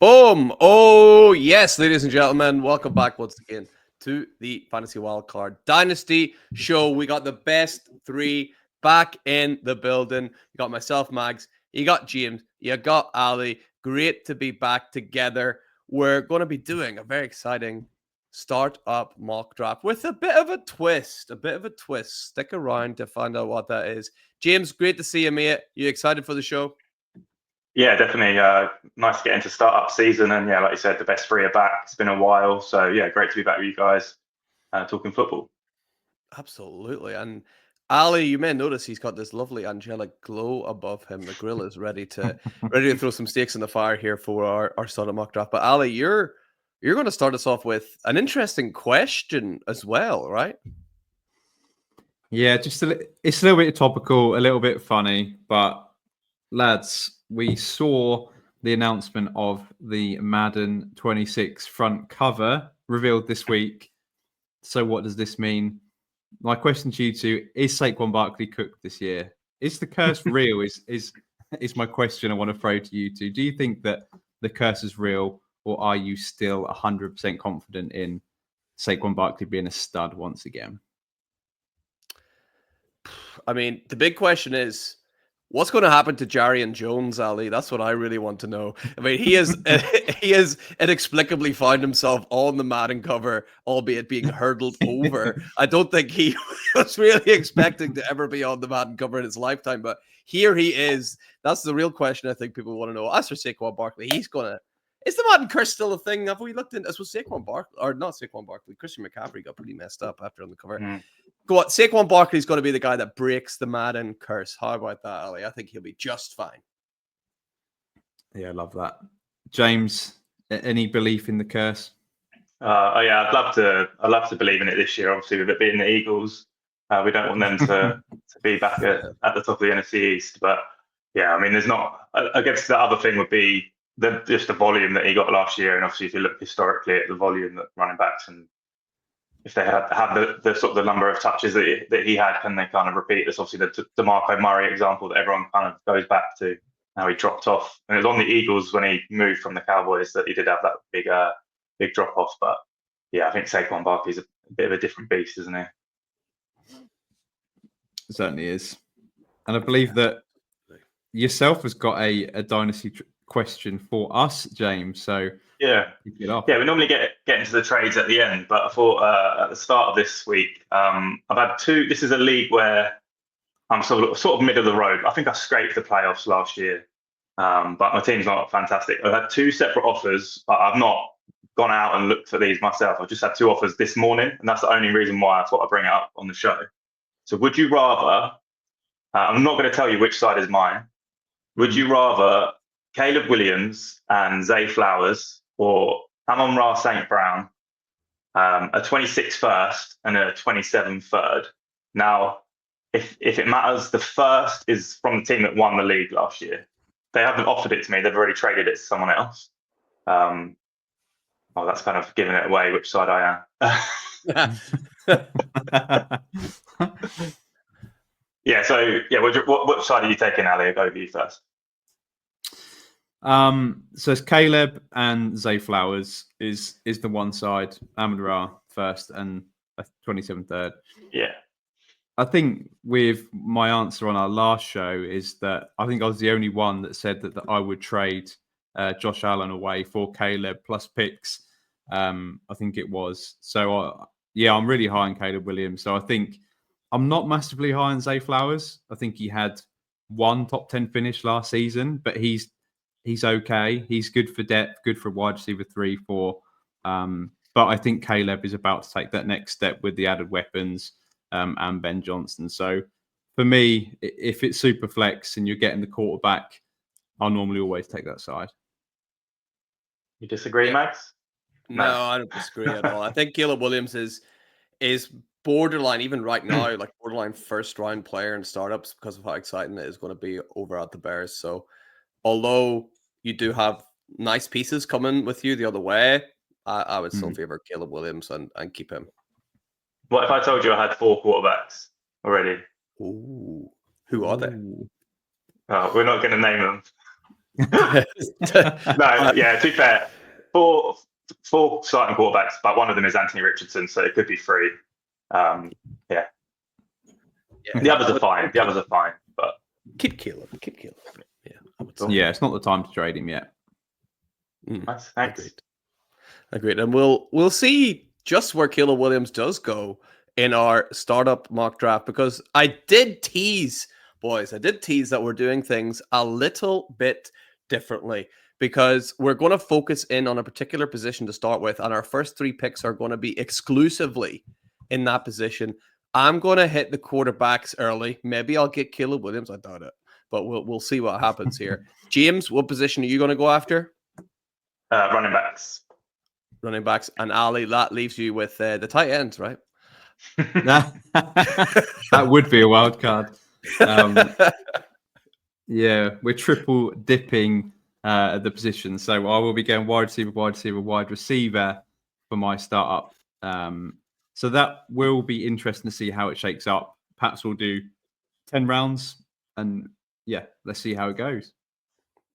Boom! Oh, yes, ladies and gentlemen, welcome back once again to the Fantasy Wildcard Dynasty Show. We got the best three back in the building. You got myself, Mags. You got James. You got Ali. Great to be back together. We're going to be doing a very exciting startup mock draft with a bit of a twist. Stick around to find out what that is. James, great to see you, mate. You excited for the show? Yeah, definitely. Nice to get into startup season. And yeah, like you said, the best three are back. It's been a while. So yeah, great to be back with you guys talking football. Absolutely. And Ali, you may notice he's got this lovely angelic glow above him. The grill is ready to throw some steaks in the fire here for our startup mock draft. But Ali, you're going to start us off with an interesting question as well, right? Yeah, it's a little bit topical, a little bit funny, but lads, we saw the announcement of the Madden 26 front cover revealed this week. So what does this mean? My question to you two, is Saquon Barkley cooked this year? Is the curse real? Is my question I want to throw to you two. Do you think that the curse is real, or are you still 100% confident in Saquon Barkley being a stud once again? I mean, the big question is, what's going to happen to Jarian Jones, Ali? That's what I really want to know. I mean, he has inexplicably found himself on the Madden cover, albeit being hurdled over. I don't think he was really expecting to ever be on the Madden cover in his lifetime, but here he is. That's the real question I think people want to know. As for Saquon Barkley, is the Madden curse still a thing? Have we looked in? As was Saquon Barkley, or not Saquon Barkley, Christian McCaffrey got pretty messed up after on the cover. Go on, Saquon Barkley's going to be the guy that breaks the Madden curse. How about that, Ali? I think he'll be just fine. Yeah, I love that. James, any belief in the curse? Yeah, I'd love to believe in it this year. Obviously, with it being the Eagles, we don't want them to be back at the top of the NFC East. But yeah, I mean, there's not. I guess the other thing would be just the volume that he got last year, and obviously, if you look historically at the volume that running backs, and if they have the sort of the number of touches that he had, can they kind of repeat this? Obviously, the DeMarco Murray example that everyone kind of goes back to, how he dropped off, and it was on the Eagles when he moved from the Cowboys that he did have that big drop off. But yeah, I think Saquon Barkley's a bit of a different beast, isn't he? It certainly is. And I believe that yourself has got a dynasty question for us, James. So yeah, we normally get into the trades at the end, but I thought at the start of this week, I've had two. This is a league where I'm sort of middle of the road. I think I scraped the playoffs last year, but my team's not fantastic. I've had two separate offers, but I've not gone out and looked at these myself. I've just had two offers this morning, and that's the only reason why I thought I'd bring it up on the show. So would you rather, I'm not going to tell you which side is mine, would you rather Caleb Williams and Zay Flowers or Amon-Ra St. Brown, a 26 first and a 27 third? Now, if it matters, the first is from the team that won the league last year. They haven't offered it to me. They've already traded it to someone else. That's kind of giving it away which side I am. Yeah. So yeah, what side are you taking, Ali? I'll go with you first. So it's Caleb and Zay Flowers is the one side, Amon-Ra first and a 27 third. Yeah. I think with my answer on our last show is that I think I was the only one that said that I would trade Josh Allen away for Caleb plus picks. I think it was. So I'm really high on Caleb Williams. So I think I'm not massively high on Zay Flowers. I think he had one top 10 finish last season, but he's okay. He's good for depth, good for wide receiver 3, 4. But I think Caleb is about to take that next step with the added weapons and Ben Johnson. So for me, if it's super flex and you're getting the quarterback, I'll normally always take that side. You disagree, Max? No, I don't disagree at all. I think Caleb Williams is borderline, even right now, like borderline first round player in startups because of how exciting it is going to be over at the Bears. So although you do have nice pieces coming with you the other way, I would still favor Caleb Williams and keep him. What if I told you I had 4 quarterbacks already? Ooh. Who are they? Oh, we're not going to name them. No, yeah, to be fair, four starting quarterbacks, but one of them is Anthony Richardson, so it could be free. Yeah. The others are fine. But keep Caleb. Yeah, I would say. Yeah, it's not the time to trade him yet. Nice, thanks. Agreed. And we'll see just where Caleb Williams does go in our startup mock draft, because I did tease that we're doing things a little bit differently, because we're going to focus in on a particular position to start with, and our first 3 picks are going to be exclusively in that position. I'm going to hit the quarterbacks early. Maybe I'll get Caleb Williams. I doubt it, but we'll see what happens here. James, what position are you going to go after? Running backs. And Ali, that leaves you with the tight ends, right? That would be a wild card. Yeah, we're triple dipping at the position. So I will be going wide receiver for my startup. So that will be interesting to see how it shakes up. Perhaps we'll do 10 rounds, and yeah, let's see how it goes.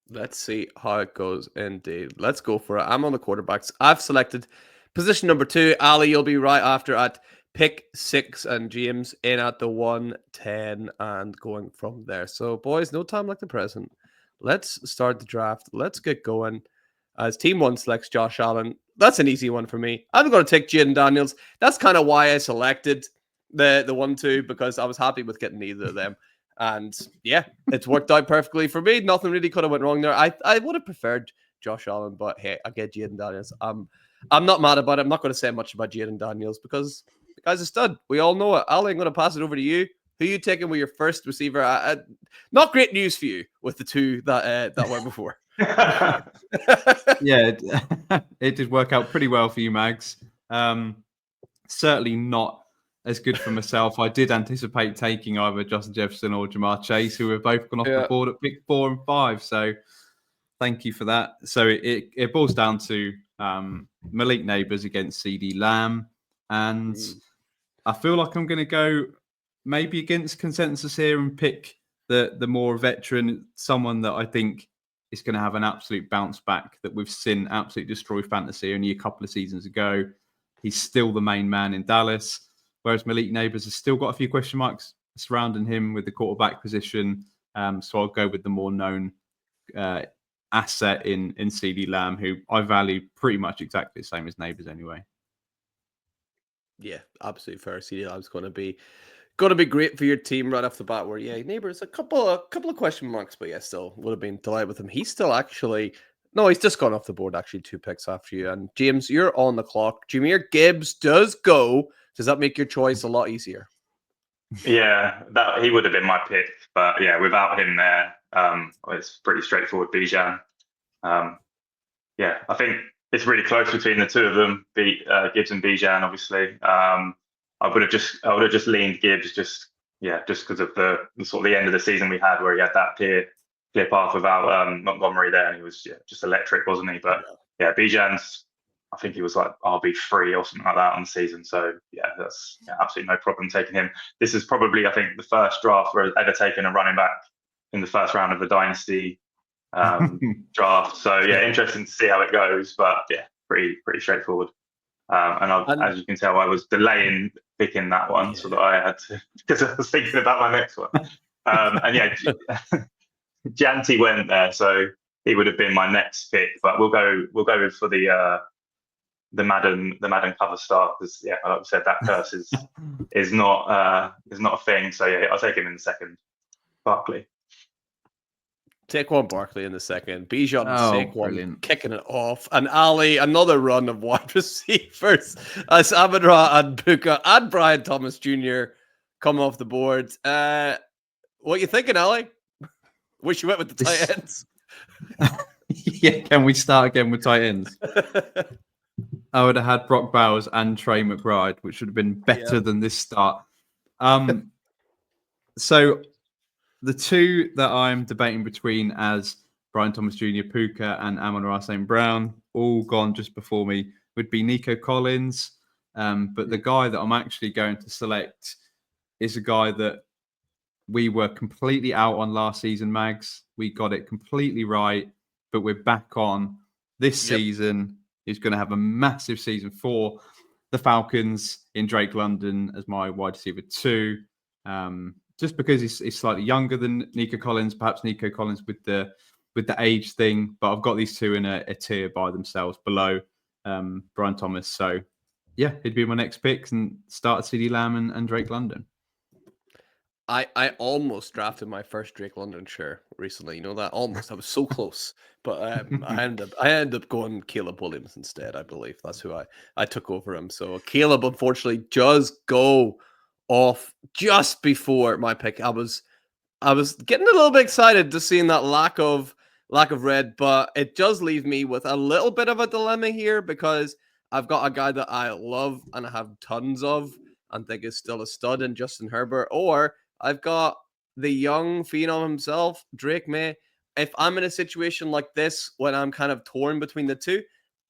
Let's see how it goes indeed. Let's go for it. I'm on the quarterbacks. I've selected position number 2. Ali, you'll be right after at pick 6, and James in at the 110 and going from there. So, boys, no time like the present. Let's start the draft. Let's get going. As team 1 selects Josh Allen. That's an easy one for me. I'm going to take Jaden Daniels. That's kind of why I selected the 1-2, because I was happy with getting either of them. And yeah, it's worked out perfectly for me. Nothing really could have went wrong there. I would have preferred Josh Allen, but hey, I get Jaden Daniels. I'm not mad about it. I'm not going to say much about Jaden Daniels because the guy's a stud. We all know it. Ali, I'm going to pass it over to you. Who are you taking with your first receiver? Not great news for you with the 2 that went before. Yeah, it did work out pretty well for you, Mags. Certainly not as good for myself. I did anticipate taking either Justin Jefferson or Jamar Chase, who have both gone off the board at pick 4 and 5. So thank you for that. So it boils down to Malik Neighbors against CD Lamb. And I feel like I'm going to go maybe against consensus here and pick the more veteran, someone that I think is going to have an absolute bounce back that we've seen absolutely destroy fantasy only a couple of seasons ago. He's still the main man in Dallas. Whereas Malik Neighbors has still got a few question marks surrounding him with the quarterback position. So I'll go with the more known asset in CeeDee Lamb, who I value pretty much exactly the same as Neighbors anyway. Yeah, absolutely fair. CeeDee Lamb's going to be great for your team right off the bat. Where Neighbors a couple of question marks, but yeah, still would have been delighted with him. He's still he's just gone off the board. Actually, 2 picks after you. And James, you're on the clock. Jahmyr Gibbs does go. Does that make your choice a lot easier? Yeah, he would have been my pick, but yeah, without him there, it's pretty straightforward. Bijan. Yeah, I think it's really close between the 2 of them. Gibbs and Bijan, obviously. I would have just leaned Gibbs, just because of the sort of the end of the season we had, where he had that clear path without Montgomery there, and he was just electric, wasn't he? But yeah, Bijan's, I think he was like RB3 or something like that on the season. So yeah, that's absolutely no problem taking him. This is probably, I think, the first draft where I've ever taken a running back in the first round of the Dynasty draft. So yeah, interesting to see how it goes. But yeah, pretty straightforward. And as you can tell, I was delaying picking that one so that I had to, because I was thinking about my next one. And yeah, Janty went there, so he would have been my next pick. But we'll go for the Madden cover star, because yeah, like I said, that curse is not a thing. So yeah, I'll take him in the second. Barkley. Saquon Barkley in the second. Bijan and Saquon brilliant. Kicking it off. And Ali, another run of wide receivers as Amon-Ra and Puka and Brian Thomas Jr. come off the board. What you thinking, Ali? Wish you went with the tight ends. Yeah, can we start again with tight ends? I would have had Brock Bowers and Trey McBride, which would have been better than this start. So the 2 that I'm debating between as Brian Thomas Jr., Puka, and Amon-Ra St. Brown, all gone just before me, would be Nico Collins. But the guy that I'm actually going to select is a guy that we were completely out on last season, Mags. We got it completely right, but we're back on this season. Is going to have a massive season for the Falcons in Drake London as my wide receiver 2. Just because he's slightly younger than Nico Collins, perhaps Nico Collins with the age thing, but I've got these two in a tier by themselves below Brian Thomas. So yeah, he'd be my next pick and start CeeDee Lamb and Drake London. I almost drafted my first Drake London share recently. You know that almost. I was so close, but I ended up going Caleb Williams instead. I believe that's who I took over him. So Caleb unfortunately does go off just before my pick. I was getting a little bit excited just seeing that lack of red, but it does leave me with a little bit of a dilemma here because I've got a guy that I love and I have tons of and think is still a stud in Justin Herbert, or I've got the young phenom himself, Drake May. If I'm in a situation like this when I'm kind of torn between the two,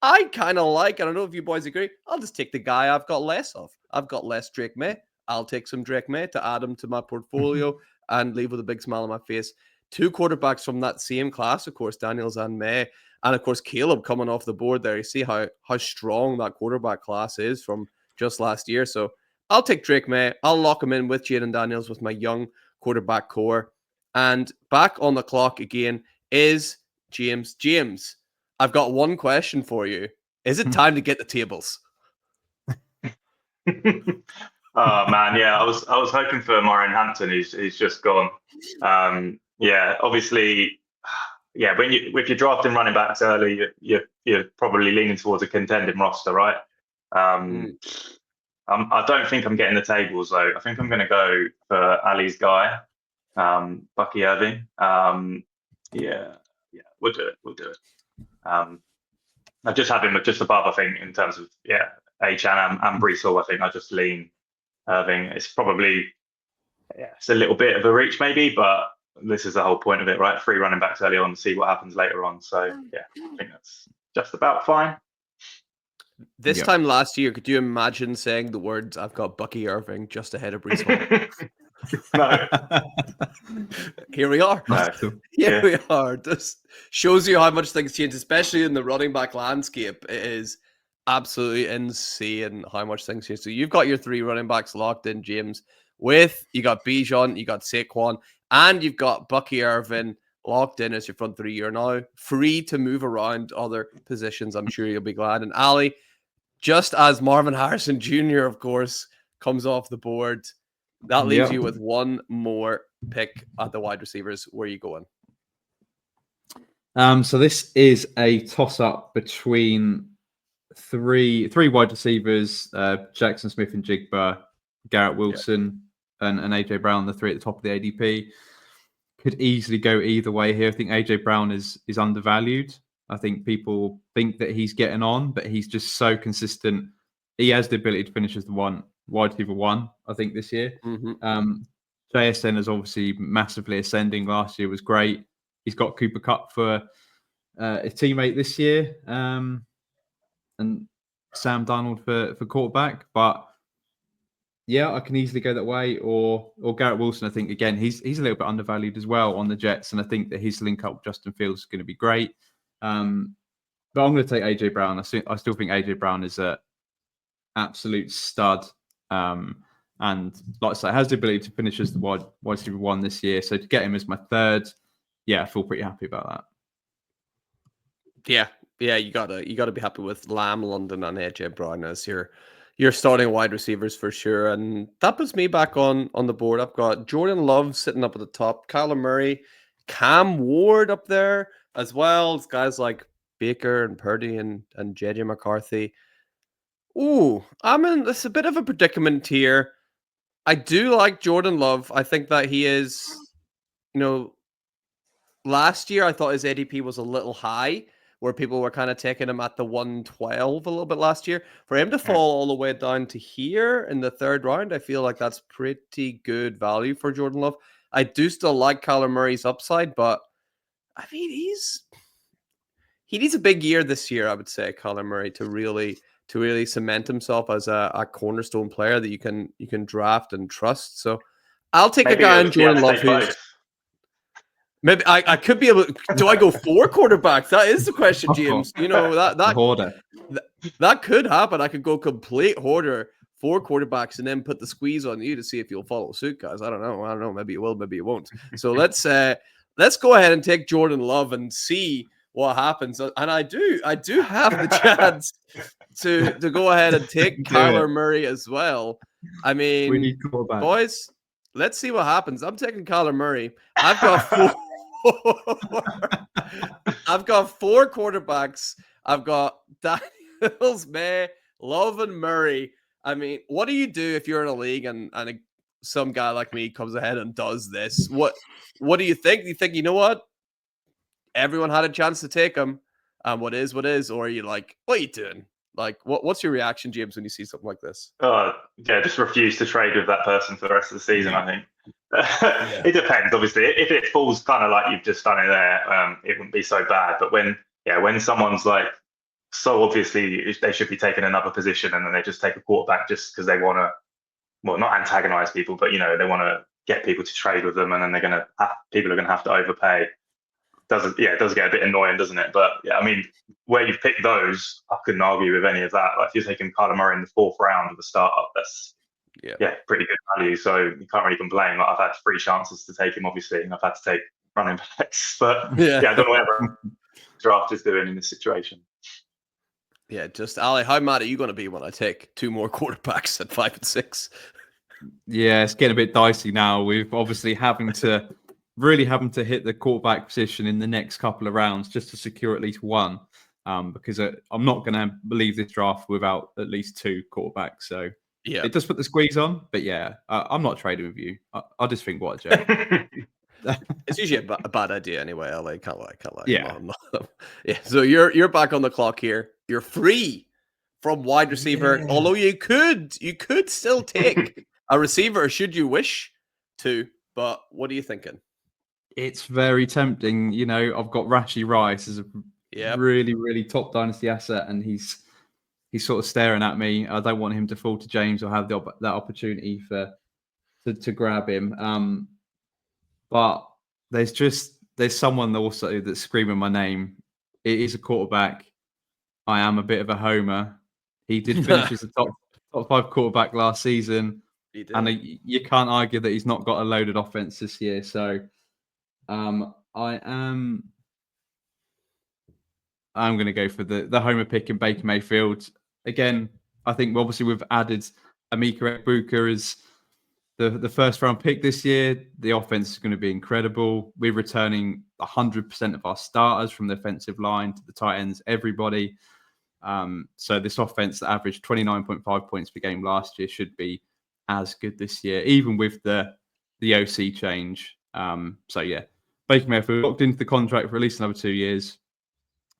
I kind of I don't know if you boys agree, I'll just take the guy I've got less of. I've got less Drake May. I'll take some Drake May to add him to my portfolio and leave with a big smile on my face. 2 quarterbacks from that same class, of course, Daniels and May. And of course, Caleb coming off the board there. You see how strong that quarterback class is from just last year. So I'll take Drake May. I'll lock him in with Jaden Daniels with my young quarterback core. And back on the clock again is James. James, I've got one question for you. Is it time to get the tables? Oh man, yeah, I was hoping for Maureen Hampton. He's just gone. Yeah, obviously, yeah. If you're drafting running backs early, you're probably leaning towards a contending roster, right? I don't think I'm getting the tables though. I think I'm going to go for Ali's guy, Bucky Irving. Yeah, we'll do it. I just have him just above, I think, in terms of H&M and Brees Hall. I think I just lean Irving. It's probably it's a little bit of a reach maybe, but this is the whole point of it, right? 3 running backs early on, see what happens later on. So yeah, I think that's just about fine. This time last year, could you imagine saying the words, I've got Bucky Irving just ahead of Brees Hall? No. Here we are. No. Here we are. This shows you how much things change, especially in the running back landscape. It is absolutely insane how much things change. So you've got your 3 running backs locked in, James. You got Bijan, you got Saquon, and you've got Bucky Irving locked in as your front 3. You're now free to move around other positions. I'm sure you'll be glad. And Ali, just as Marvin Harrison Jr., of course, comes off the board, that leaves you with one more pick at the wide receivers. Where are you going? So this is a toss-up between three wide receivers, Jackson Smith and Jigba, Garrett Wilson, and AJ Brown, the 3 at the top of the ADP. Could easily go either way here. I think AJ Brown is undervalued. I think people think that he's getting on, but he's just so consistent. He has the ability to finish as the wide receiver 1, I think, this year. JSN is obviously massively ascending. Last year was great. He's got Cooper Kupp for a teammate this year, and Sam Darnold for quarterback. But yeah, I can easily go that way. Or Garrett Wilson, I think, again, he's a little bit undervalued as well on the Jets, and I think that his link up with Justin Fields is going to be great. But I'm going to take AJ Brown. I still think AJ Brown is an absolute stud. And like I say, has the ability to finish as the wide receiver 1 this year. So to get him as my 3rd, I feel pretty happy about that. Yeah, you gotta be happy with Lamb, London, and AJ Brown as your starting wide receivers for sure. And that puts me back on the board. I've got Jordan Love sitting up at the top, Kyler Murray, Cam Ward up there as well. It's guys like Baker and Purdy and JJ McCarthy. Ooh, I'm in this a bit of a predicament here. I do like Jordan Love. I think that he is, last year I thought his ADP was a little high, where people were kind of taking him at the 112 a little bit last year. For him to fall all the way down to here in the 3rd round, I feel like that's pretty good value for Jordan Love. I do still like Kyler Murray's upside, but I mean, he needs a big year this year, I would say, Kyler Murray, to really cement himself as a cornerstone player that you can draft and trust. So I'll take Maybe a guy you'll in Jordan have to Love take who's both. maybe I could be able. Do I go 4 quarterbacks? That is the question, James. You know that hoarder. that could happen. I could go complete hoarder, 4 quarterbacks, and then put the squeeze on you to see if you'll follow suit, guys. I don't know. Maybe you will. Maybe you won't. So let's go ahead and take Jordan Love and see what happens. And I do have the chance to go ahead and take Kyler Murray as well. I mean, We need quarterback. boys, let's see what happens. I'm taking Kyler Murray. I've got 4. I've got 4 quarterbacks. I've got Daniels, May, Love, and Murray. I mean, what do you do if you're in a league and some guy like me comes ahead and does this? What do you think? Do you think, you know what? Everyone had a chance to take him. What is? Or are you like, what are you doing? Like, what's your reaction, James, when you see something like this? Yeah, just refuse to trade with that person for the rest of the season, I think. It depends, obviously. If it falls kind of like you've just done it there, it wouldn't be so bad. But when someone's like, so obviously they should be taking another position and then they just take a quarterback just because they want to, well, not antagonize people, but, you know, they want to get people to trade with them, and then people are going to have to overpay. It does get a bit annoying, doesn't it? But yeah, I mean, where you've picked those, I couldn't argue with any of that. Like, if you're taking Kyler Murray in the 4th round of the startup, that's pretty good value. So you can't really complain. Like, I've had 3 chances to take him, obviously, and I've had to take running backs. But I don't know what everyone draft is doing in this situation. Yeah, just Ali, how mad are you going to be when I take 2 more quarterbacks at 5 and 6? Yeah, it's getting a bit dicey now. We've obviously having to hit the quarterback position in the next couple of rounds just to secure at least one. Because I'm not going to leave this draft without at least 2 quarterbacks. So yeah, it does put the squeeze on. But yeah, I'm not trading with you. I just think, what, Joe? It's usually a bad idea anyway. I can't lie. Yeah. Yeah. So you're back on the clock here. You're free from wide receiver, although you could still take a receiver should you wish to. But what are you thinking? It's very tempting. You know, I've got Rashee Rice as a really, really top dynasty asset, and he's sort of staring at me. I don't want him to fall to James or have that opportunity to grab him. But there's someone also that's screaming my name. It is a quarterback. I am a bit of a homer. He did finish as the top 5 quarterback last season, and you can't argue that he's not got a loaded offense this year. So I'm going to go for the homer pick in Baker Mayfield. Again, I think obviously we've added Emeka Egbuka as the first round pick this year. The offense is going to be incredible. We're returning 100% of our starters from the offensive line to the tight ends, everybody. So this offense that averaged 29.5 points per game last year should be as good this year, even with the OC change. So yeah, Baker Mayfield locked into the contract for at least another 2 years.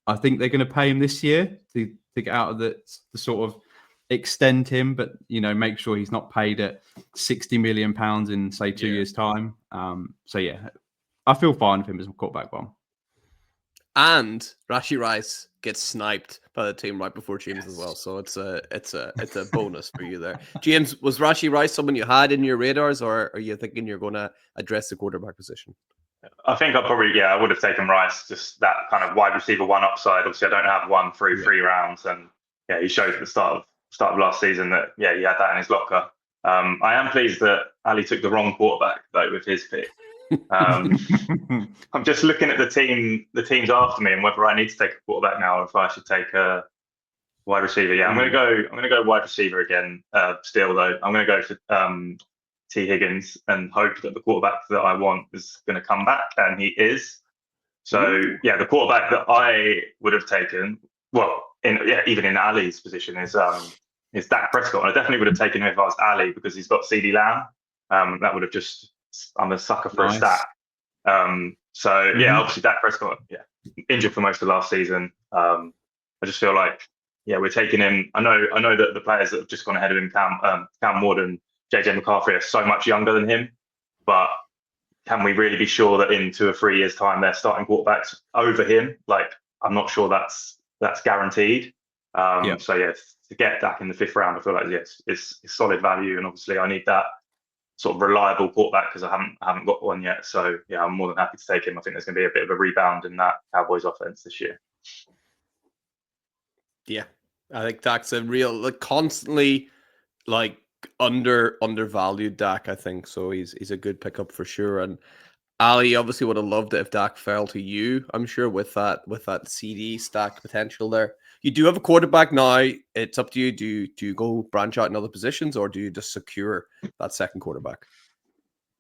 I think they're going to pay him this year to get out of the sort of extend him, but, you know, make sure he's not paid at £60 million in, say, 2 years' time. So yeah, I feel fine with him as a quarterback one. And Rashee Rice gets sniped by the team right before James as well. So it's a bonus for you there. James, was Rashee Rice someone you had in your radars, or are you thinking you're going to address the quarterback position? I think I would have taken Rice, just that kind of wide receiver 1 upside. Obviously, I don't have one through 3 rounds, and he showed at the start of last season that he had that in his locker. I am pleased that Ali took the wrong quarterback though with his pick. I'm just looking at the teams after me and whether I need to take a quarterback now or if I should take a wide receiver. Yeah, I'm going to go wide receiver again. Still though, I'm going to go for T. Higgins and hope that the quarterback that I want is going to come back, and he is. So yeah, the quarterback that I would have taken, even in Ali's position, is Dak Prescott. And I definitely would have taken him if I was Ali because he's got CeeDee Lamb. That would have I'm a sucker for a stat. So yeah, obviously Dak Prescott, injured for most of last season. I just feel like we're taking him. I know that the players that have just gone ahead of him, Cam Ward and JJ McCarthy, are so much younger than him, but can we really be sure that in 2 or 3 years' time they're starting quarterbacks over him? Like, I'm not sure that's guaranteed. So yeah, to get Dak in the 5th round, I feel like it's solid value, and obviously I need that sort of reliable quarterback because I haven't got one yet. So yeah, I'm more than happy to take him. I think there's going to be a bit of a rebound in that Cowboys offense this year. Yeah, I think Dak's a real constantly undervalued Dak. I think so. He's a good pickup for sure. And Ali obviously would have loved it if Dak fell to you. I'm sure with that CD stack potential there. You do have a quarterback now. It's up to you. Do you go branch out in other positions, or do you just secure that second quarterback?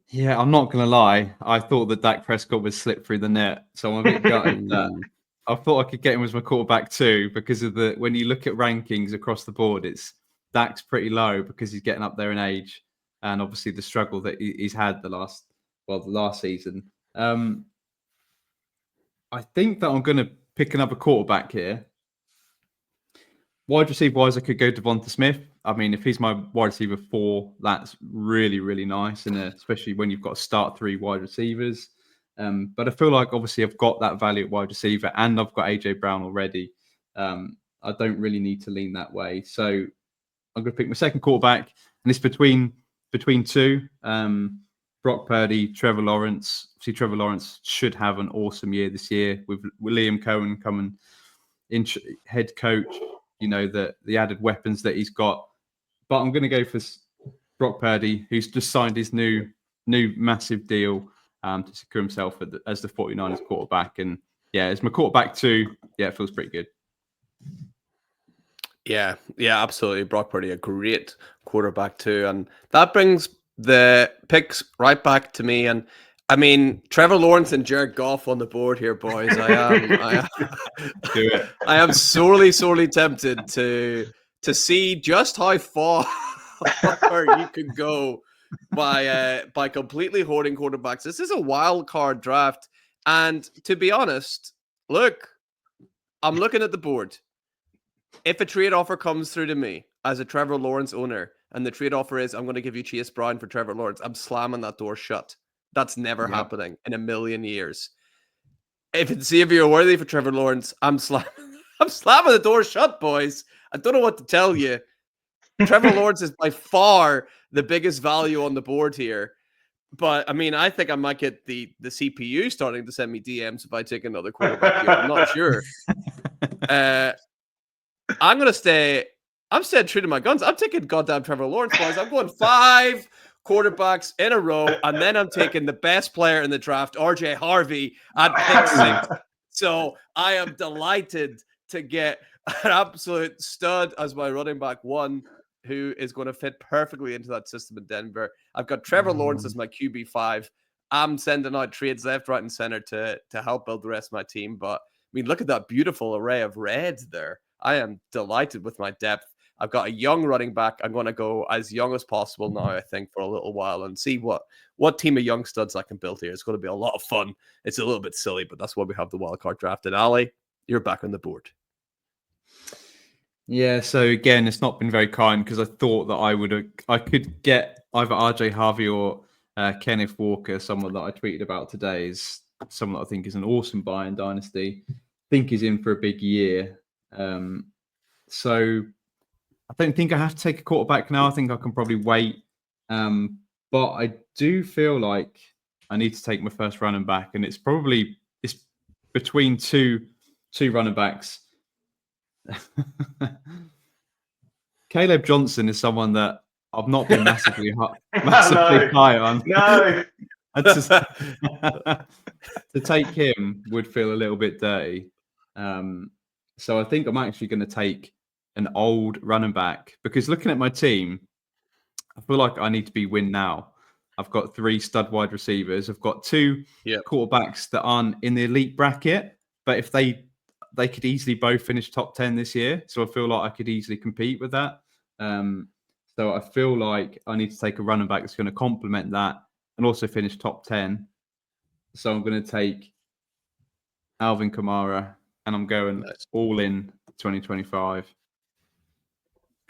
Yeah, I'm not going to lie. I thought that Dak Prescott would slip through the net. So I'm a bit gutted that I thought I could get him as my quarterback too, because of when you look at rankings across the board, it's Dak's pretty low because he's getting up there in age, and obviously the struggle that he's had the last season. I think that I'm going to pick another quarterback here. Wide receiver wise, I could go Devonta Smith. I mean, if he's my wide receiver 4, that's really, really nice, and especially when you've got to start 3 wide receivers. But I feel like obviously I've got that value at wide receiver, and I've got AJ Brown already. I don't really need to lean that way, so I'm going to pick my second quarterback, and it's between 2. Brock Purdy, Trevor Lawrence. See, Trevor Lawrence should have an awesome year this year with Liam Cohen coming in head coach. You know, the added weapons that he's got. But I'm going to go for Brock Purdy, who's just signed his new massive deal to secure himself as the 49ers quarterback. And yeah, as my quarterback 2, yeah, it feels pretty good. Yeah, absolutely. Brock Purdy, a great quarterback too. And that brings the picks right back to me. And I mean, Trevor Lawrence and Jared Goff on the board here, boys. I am sorely tempted to see just how far you could go by completely hoarding quarterbacks. This is a wild card draft, and to be honest, look, I'm looking at the board. If a trade offer comes through to me as a Trevor Lawrence owner, and the trade offer is I'm going to give you Chase Brown for Trevor Lawrence, I'm slamming that door shut. That's never happening in a million years. If it's Xavier Worthy for Trevor Lawrence, I'm slamming the door shut, boys. I don't know what to tell you. Trevor Lawrence is by far the biggest value on the board here. But I mean, I think I might get the CPU starting to send me DMs if I take another quarterback here. I'm not sure. I'm staying true to my guns. I'm taking goddamn Trevor Lawrence, boys. I'm going 5 quarterbacks in a row, and then I'm taking the best player in the draft, RJ Harvey, at pick 6. So I am delighted to get an absolute stud as my running back 1, who is going to fit perfectly into that system in Denver. I've got Trevor Lawrence as my QB 5. I'm sending out trades left, right, and center to help build the rest of my team. But I mean, look at that beautiful array of reds there. I am delighted with my depth. I've got a young running back. I'm going to go as young as possible now, I think, for a little while and see what team of young studs I can build here. It's going to be a lot of fun. It's a little bit silly, but that's why we have the wildcard draft. And Ali, you're back on the board. Yeah, so again, it's not been very kind because I thought that I could get either RJ Harvey or Kenneth Walker, someone that I tweeted about today, is someone that I think is an awesome buy in Dynasty. I think he's in for a big year. So I don't think I have to take a quarterback now. I think I can probably wait. But I do feel like I need to take my first running back, and it's between two running backs. Caleb Johnson is someone that I've not been massively high on. No. To take him would feel a little bit dirty. So I think I'm actually going to take an old running back, because looking at my team, I feel like I need to be win now. I've got 3 stud wide receivers. I've got 2 quarterbacks that aren't in the elite bracket, but if they could easily both finish top 10 this year. So I feel like I could easily compete with that. So I feel like I need to take a running back that's going to complement that and also finish top 10. So I'm going to take Alvin Kamara, and I'm going all in 2025.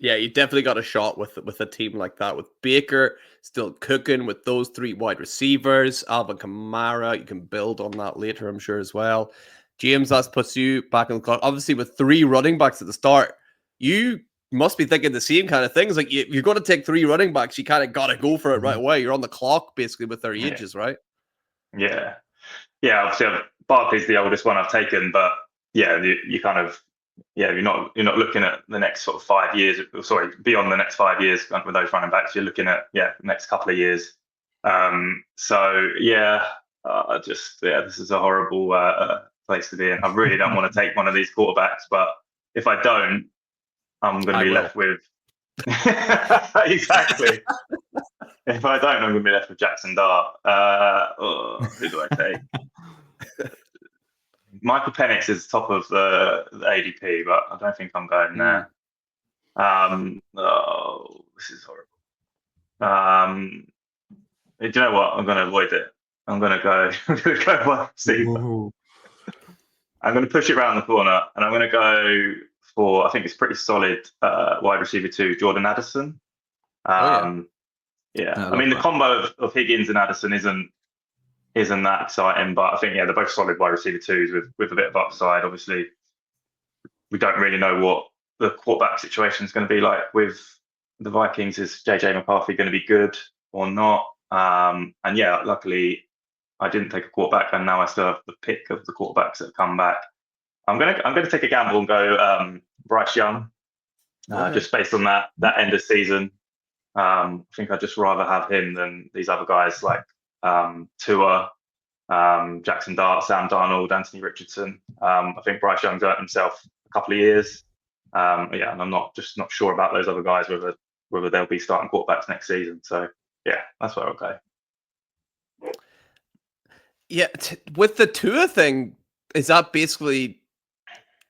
Yeah, you definitely got a shot with a team like that, with Baker still cooking with those 3 wide receivers, Alvin Kamara. You can build on that later, I'm sure, as well. James, that puts you back in the clock. Obviously, with 3 running backs at the start, you must be thinking the same kind of things. Like you're going to take 3 running backs, you kind of got to go for it right away. You're on the clock basically with their ages, right? Yeah. Obviously, Barkley's the oldest one I've taken, but you kind of you're not looking at the next sort of 5 years. Sorry, beyond the next 5 years with those running backs. You're looking at the next couple of years. This is a horrible place to be in. I really don't want to take one of these quarterbacks, but if I don't, I'm going to be left with exactly. If I don't, I'm going to be left with Jackson Dart. Who do I take? Michael Penix is top of the ADP, but I don't think I'm going there. This is horrible. Do you know what? I'm going to avoid it. I'm going to go wide receiver. I'm going to push it around the corner, and I'm going to go for, I think it's pretty solid wide receiver 2, Jordan Addison. I mean, the combo of Higgins and Addison isn't that exciting, but I think they're both solid wide receiver 2s with a bit of upside. Obviously, we don't really know what the quarterback situation is going to be like with the Vikings. Is JJ McCarthy going to be good or not? Luckily, I didn't take a quarterback, and now I still have the pick of the quarterbacks that have come back. I'm gonna take a gamble and go Bryce Young, just based on that end of season. I think I'd just rather have him than these other guys like Tua, Jackson Dart, Sam Darnold, Anthony Richardson. I think Bryce Young's earned himself a couple of years. And I'm not sure about those other guys whether they'll be starting quarterbacks next season. So that's where I'll go. Yeah, with the Tua thing, is that basically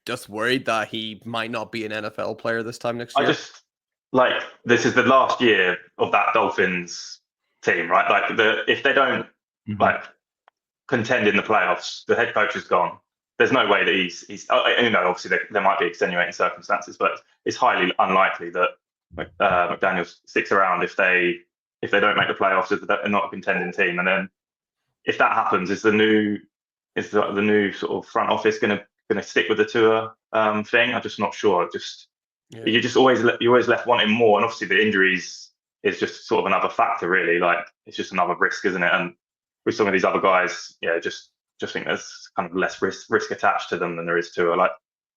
just worried that he might not be an NFL player this time next year? This is the last year of that Dolphins team, right? Like if they don't contend in the playoffs, the head coach is gone. There's no way that he's obviously there might be extenuating circumstances, but it's highly unlikely that McDaniels sticks around if they don't make the playoffs, if they're not a contending team. And then if that happens, is the new sort of front office going to stick with the Tua thing? I'm just not sure. You're always left wanting more, and obviously the injuries is just sort of another factor, really. Like it's just another risk, isn't it? And with some of these other guys, just think there's kind of less risk attached to them than there is Tua. Like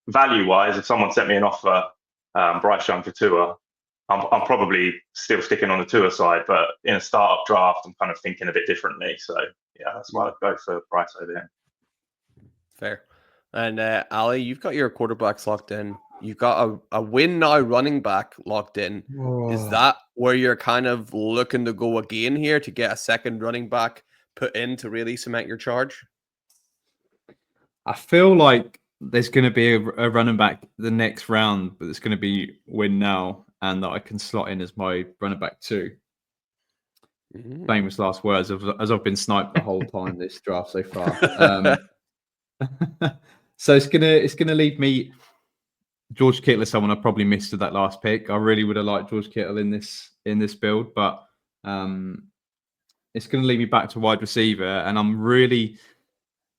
value wise, if someone sent me an offer, Bryce Young for Tua, I'm probably still sticking on the Tua side, but in a startup draft, I'm kind of thinking a bit differently. So that's why I'd go for Bryce over here. Fair. And Ali, you've got your quarterbacks locked in. You've got a win now running back locked in. Whoa. Is that where you're kind of looking to go again here to get a second running back put in to really cement your charge? I feel like there's going to be a running back the next round, but it's going to be win now, and that I can slot in as my running back 2. Famous last words, as I've been sniped the whole time this draft so far. So it's gonna leave me. George Kittle is someone I probably missed with that last pick. I really would have liked George Kittle in this build, but it's going to lead me back to wide receiver, and I'm really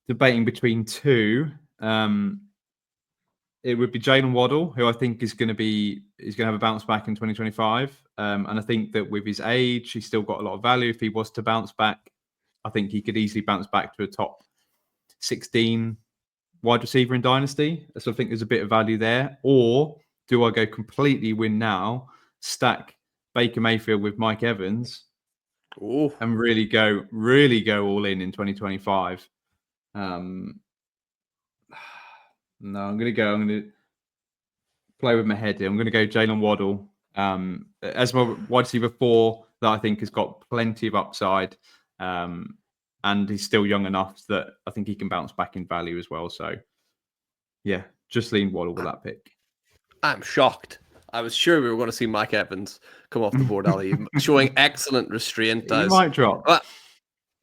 debating between 2. It would be Jalen Waddle, who I think is going to have a bounce back in 2025, and I think that with his age, he's still got a lot of value. If he was to bounce back, I think he could easily bounce back to a top 16 wide receiver in Dynasty. So I think there's a bit of value there. Or do I go completely win now, stack Baker Mayfield with Mike Evans, and really go all in 2025? No, I'm going to play with my head here. I'm going to go Jalen Waddle as my wide receiver 4 that I think has got plenty of upside. And he's still young enough that I think he can bounce back in value as well. So, just lean Waddle with that pick. I'm shocked. I was sure we were going to see Mike Evans come off the board, Ali, showing excellent restraint. He might drop.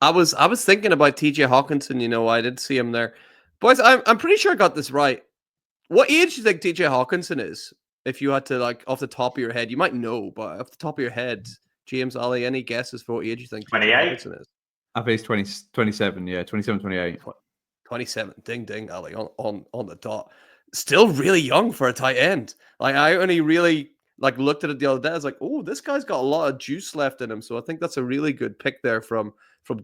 I was thinking about TJ Hawkinson. I did see him there. Boys, I'm pretty sure I got this right. What age do you think TJ Hawkinson is? If you had to, off the top of your head, you might know, but off the top of your head, James, Ali, any guesses for what age you think 28? Hawkinson is? I think it's 27, 27, 28. 27, ding, ding, Ali, on the dot. Still really young for a tight end. I only really like looked at it the other day. I was like, oh, this guy's got a lot of juice left in him. So I think that's a really good pick there from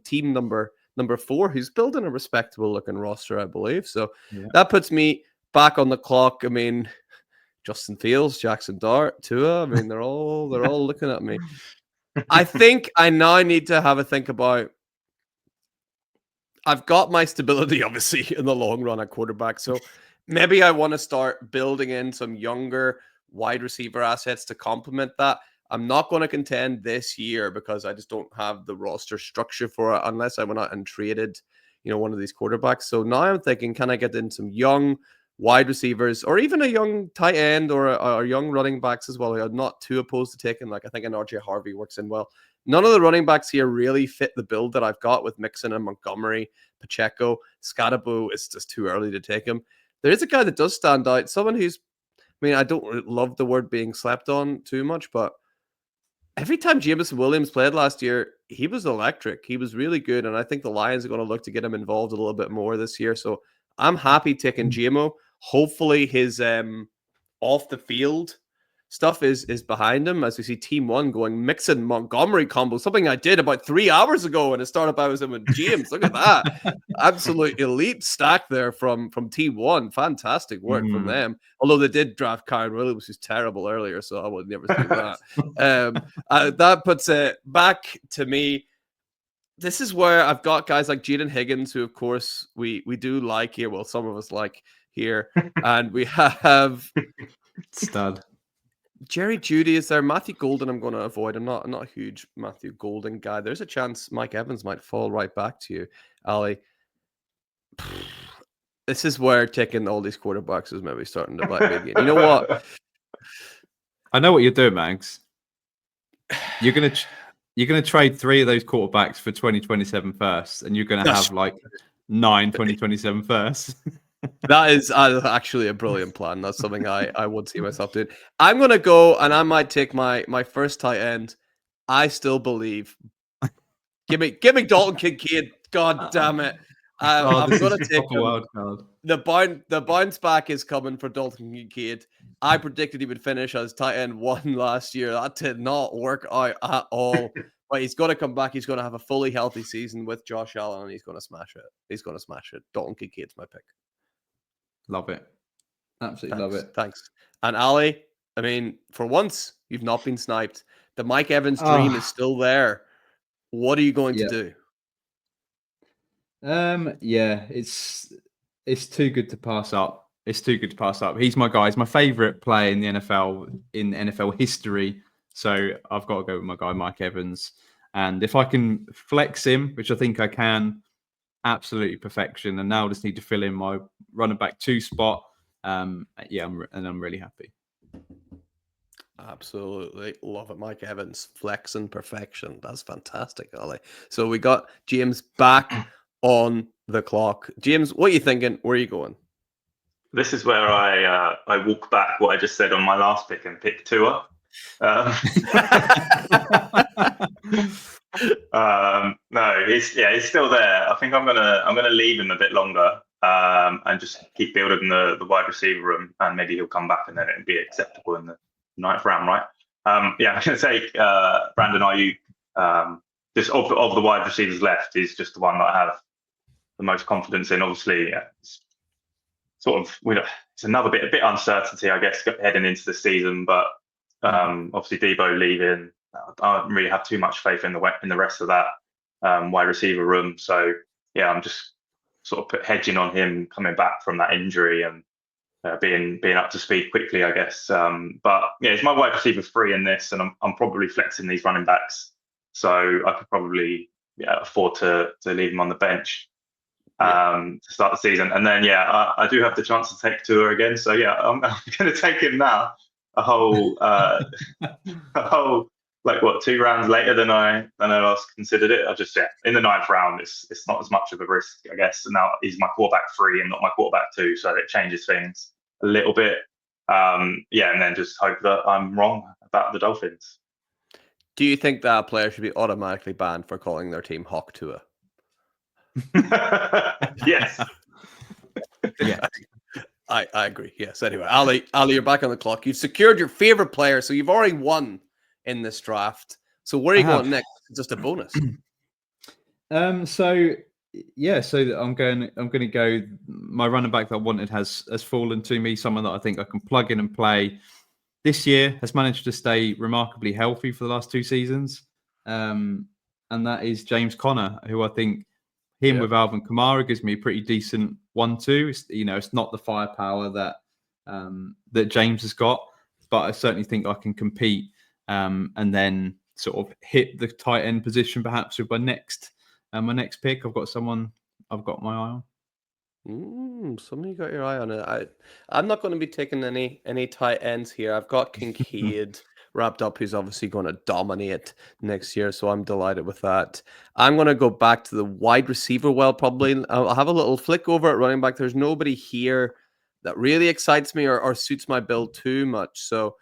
team number 4, who's building a respectable looking roster, I believe. So that puts me back on the clock. I mean, Justin Fields, Jackson Dart, Tua. I mean, they're all looking at me. I think I now need to have a think about. I've got my stability, obviously, in the long run at quarterback. So maybe I want to start building in some younger wide receiver assets to complement that. I'm not going to contend this year because I just don't have the roster structure for it unless I went out and traded, one of these quarterbacks. So now I'm thinking, can I get in some young wide receivers or even a young tight end or young running backs as well? I'm not too opposed to taking, like, I think an RJ Harvey works in well. None of the running backs here really fit the build that I've got with Mixon and Montgomery, Pacheco. Scottaboo, it's just too early to take him. There is a guy that does stand out. Someone who's, I don't love the word being slept on too much, but every time Jameson Williams played last year, he was electric. He was really good, and I think the Lions are going to look to get him involved a little bit more this year. So I'm happy taking JMO. Hopefully his off the field stuff is behind him as we see team 1 going Mixon Montgomery combo, something I did about 3 hours ago in a startup I was in with James. Look at that. Absolute elite stack there from team 1. Fantastic work from them. Although they did draft Kyron Williams, who's terrible earlier, so I would never do that. That puts it back to me. This is where I've got guys like Jaden Higgins, who of course we do like here. Well, some of us like here. And we have stud. Jerry Jeudy is there. Matthew Golden I'm going to avoid. I'm not a huge Matthew Golden guy. There's a chance Mike Evans might fall right back to you, Ali. This is where taking all these quarterbacks is maybe starting to bite me again. You know what? I know what you're doing, Mags. You're gonna trade 3 of those quarterbacks for 2027 first, and you're gonna have like 9 2027 first. That is actually a brilliant plan. That's something I would see myself doing. I'm going to go, and I might take my first tight end. I still believe. Give me Dalton Kincaid. God damn it. I'm going to take him. The bounce back is coming for Dalton Kincaid. I predicted he would finish as tight end 1 last year. That did not work out at all. But he's going to come back. He's going to have a fully healthy season with Josh Allen, and he's going to smash it. Dalton Kincaid's my pick. Love it. Absolutely love it. Thanks. And Ali, for once, you've not been sniped. The Mike Evans dream is still there. What are you going to do? It's too good to pass up. He's my guy. He's my favorite player in the NFL, in NFL history. So I've got to go with my guy, Mike Evans. And if I can flex him, which I think I can, absolutely perfection. And now I just need to fill in my running back 2 spot. I'm really happy. Absolutely love it. Mike Evans, flex and perfection. That's fantastic, Ollie. So we got James back on the clock. James, what are you thinking? Where are you going? This is where I walk back what I just said on my last pick and pick Tua. No, he's still there. I think I'm gonna leave him a bit longer and just keep building the wide receiver room, and maybe he'll come back and then it'll be acceptable in the 9th round, right? I'm gonna take Brandon Ayuk. Just of the wide receivers left, is just the one that I have the most confidence in. Obviously, it's another bit uncertainty, I guess, heading into the season, but obviously Debo leaving. I don't really have too much faith in the rest of that wide receiver room. So I'm just sort of hedging on him coming back from that injury and being up to speed quickly, I guess. But it's my wide receiver 3 in this, and I'm probably flexing these running backs, so I could probably afford to leave him on the bench to start the season. And then I do have the chance to take Tua again. So I'm going to take him now. A whole 2 rounds later than I last considered it. I just in the 9th round, it's not as much of a risk, I guess. And now he's my quarterback 3 and not my quarterback 2, so it changes things a little bit. And then just hope that I'm wrong about the Dolphins. Do you think that a player should be automatically banned for calling their team Hawk Tua? Yes. Yeah. I agree. Yes. Anyway, Ali, you're back on the clock. You've secured your favorite player, so you've already won in this draft. So where are you going next? Just a bonus. So I'm going to go. My running back that I wanted has fallen to me. Someone that I think I can plug in and play this year, has managed to stay remarkably healthy for the last 2 seasons, and that is James Conner, who I think with Alvin Kamara gives me a pretty decent 1-2. It's not the firepower that James has got, but I certainly think I can compete, and then sort of hit the tight end position perhaps with my next pick. I've got my eye on. Somebody got your eye on it. I'm not going to be taking any tight ends here. I've got Kincaid wrapped up, who's obviously going to dominate next year, so I'm delighted with that. I'm going to go back to the wide receiver. Well, probably I'll have a little flick over at running back. There's nobody here that really excites me or suits my build too much. So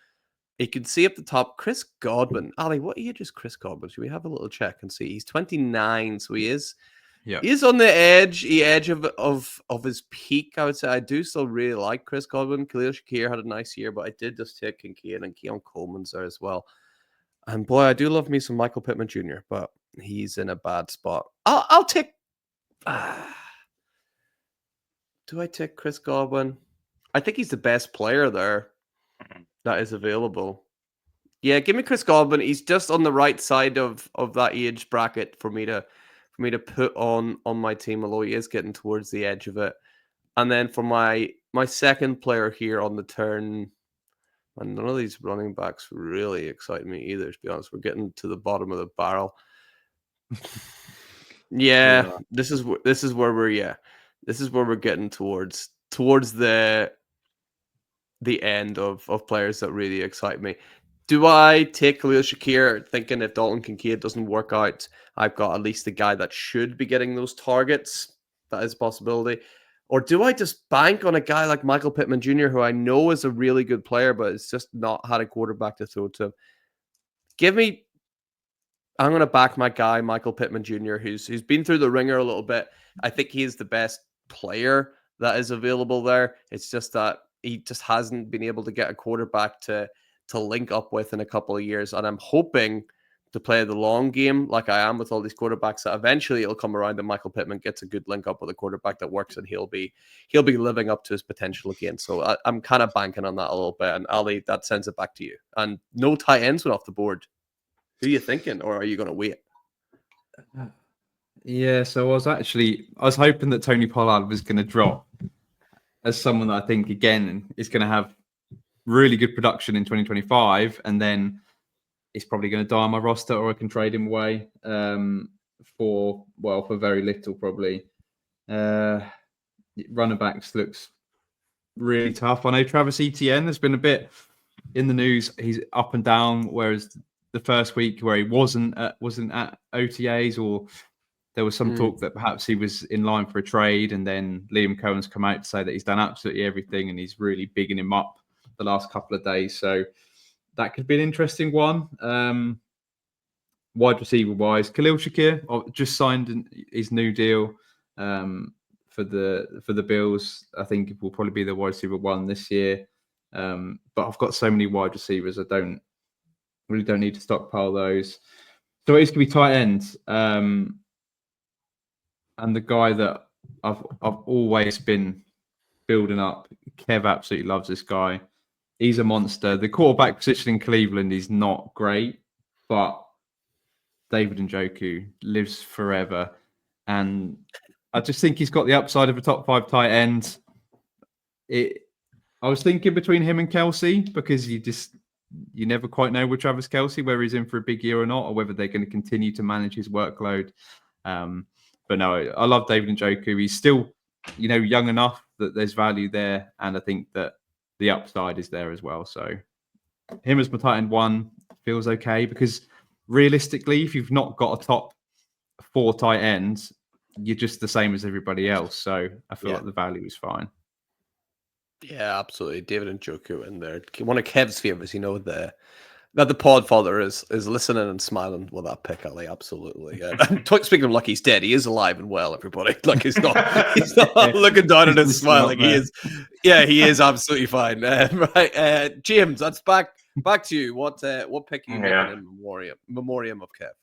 you can see up the top, Chris Godwin. Ali, what age is Chris Godwin? Should we have a little check and see? He's 29, so he is. Yeah, he's on the edge of his peak, I would say. I do still really like Chris Godwin. Khalil Shakir had a nice year, but I did just take Kincaid, and Keon Coleman's there as well. And boy, I do love me some Michael Pittman Jr., but he's in a bad spot. I'll take. Do I take Chris Godwin? I think he's the best player there that is available. Yeah, give me Chris Godwin. He's just on the right side of that age bracket for me to put on my team, although he is getting towards the edge of it. And then for my second player here on the turn, and none of these running backs really excite me either, to be honest. We're getting to the bottom of the barrel. This is where we're getting towards the end of players that really excite me. Do I take Khalil Shakir thinking if Dalton Kincaid doesn't work out, I've got at least the guy that should be getting those targets? That is a possibility. Or do I just bank on a guy like Michael Pittman Jr., who I know is a really good player, but it's just not had a quarterback to throw to? I'm going to back my guy, Michael Pittman Jr., who's been through the ringer a little bit. I think he is the best player that is available there. It's just that he just hasn't been able to get a quarterback to link up with in a couple of years. And I'm hoping to play the long game like I am with all these quarterbacks, that eventually it'll come around and Michael Pittman gets a good link up with a quarterback that works, and he'll be living up to his potential again. So I'm kind of banking on that a little bit. And Ali, that sends it back to you. And no tight ends went off the board. Who are you thinking, or are you going to wait? Yeah, so I was hoping that Tony Pollard was going to drop as someone that I think, again, is going to have really good production in 2025, and then he's probably going to die on my roster, or I can trade him away for very little, probably. Running backs looks really tough. I know Travis Etienne has been a bit in the news. He's up and down, whereas the first week where he wasn't at OTAs, or there was some talk that perhaps he was in line for a trade, and then Liam Cohen's come out to say that he's done absolutely everything and he's really bigging him up the last couple of days. So that could be an interesting one. Wide receiver wise, Khalil Shakir just signed his new deal for the Bills. I think it will probably be the wide receiver 1 this year. But I've got so many wide receivers, I really don't need to stockpile those. So it's going to be tight ends. And the guy that I've always been building up, Kev absolutely loves this guy. He's a monster. The quarterback position in Cleveland is not great, but David Njoku lives forever. And I just think he's got the upside of a top 5 tight end. I was thinking between him and Kelsey, because you never quite know with Travis Kelsey whether he's in for a big year or not, or whether they're going to continue to manage his workload. But no, I love David Njoku. He's still, young enough that there's value there, and I think that the upside is there as well. So him as my tight end 1 feels okay, because realistically, if you've not got a top 4 tight ends, you're just the same as everybody else. So I feel like the value is fine. Yeah, absolutely. David Njoku in there. One of Kev's favorites, the That the Podfather is listening and smiling with that pick, Ali. Absolutely. And speaking of like he's dead, he is alive and well, everybody. Like he's not looking down at us smiling. He is, he is absolutely fine. Right, James, that's back to you. What pick are you making in memoriam of Kev?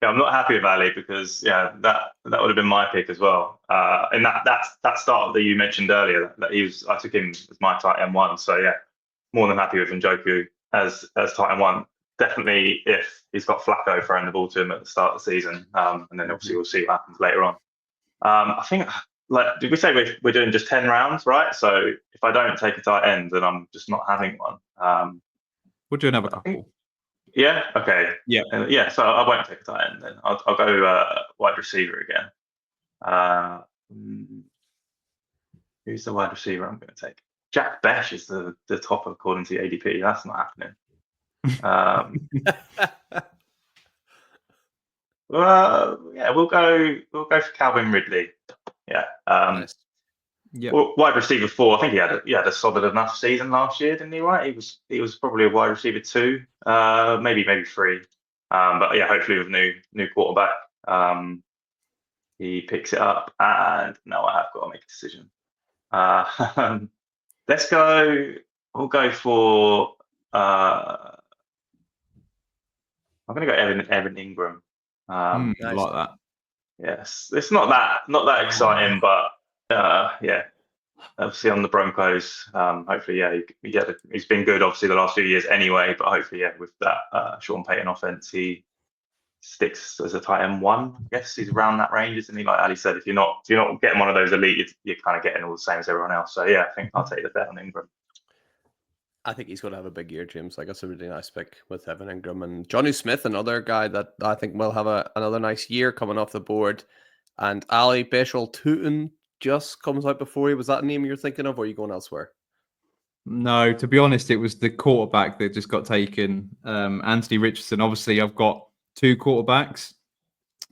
I'm not happy with Ali because that would have been my pick as well. And that start that you mentioned earlier, that I took him as my tight end one. So more than happy with Njoku as tight end one. Definitely if he's got Flacco throwing the ball to him at the start of the season, and then obviously we'll see what happens later on. I think, like, did we say we're doing just 10 rounds, right? So if I don't take a tight end, then I'm just not having one. We'll do another couple. Yeah. Okay. Yeah. So I won't take a tight end then. I'll go wide receiver again. Who's the wide receiver I'm going to take? Jack Besh is the top according to ADP. That's not happening. We'll go for Calvin Ridley. Yeah. Nice. Yeah. Wide receiver 4. I think he had a solid enough season last year, didn't he? Right. He was probably a wide receiver 2, maybe 3. But hopefully with new quarterback, he picks it up. And now I have got to make a decision. Let's go. We'll go for. I'm going to go Evan Ingram. I like that. Yes, it's not that exciting, but obviously on the Broncos. Hopefully, he's been good. Obviously, the last few years anyway, but hopefully, with that Sean Payton offense, he sticks as a tight end 1. I guess he's around that range, isn't he? Like Ali said, if you're not getting one of those elite, you're kind of getting all the same as everyone else. So I think I'll take the bet on Ingram. I think he's going to have a big year, James. Like that's a really nice pick with Evan Ingram and Johnny Smith, another guy that I think will have another nice year coming off the board. And Ali Bashal Tootin just comes out before you. Was that a name you're thinking of, or are you going elsewhere? No, to be honest, it was the quarterback that just got taken. Anthony Richardson. Obviously, I've got 2 quarterbacks.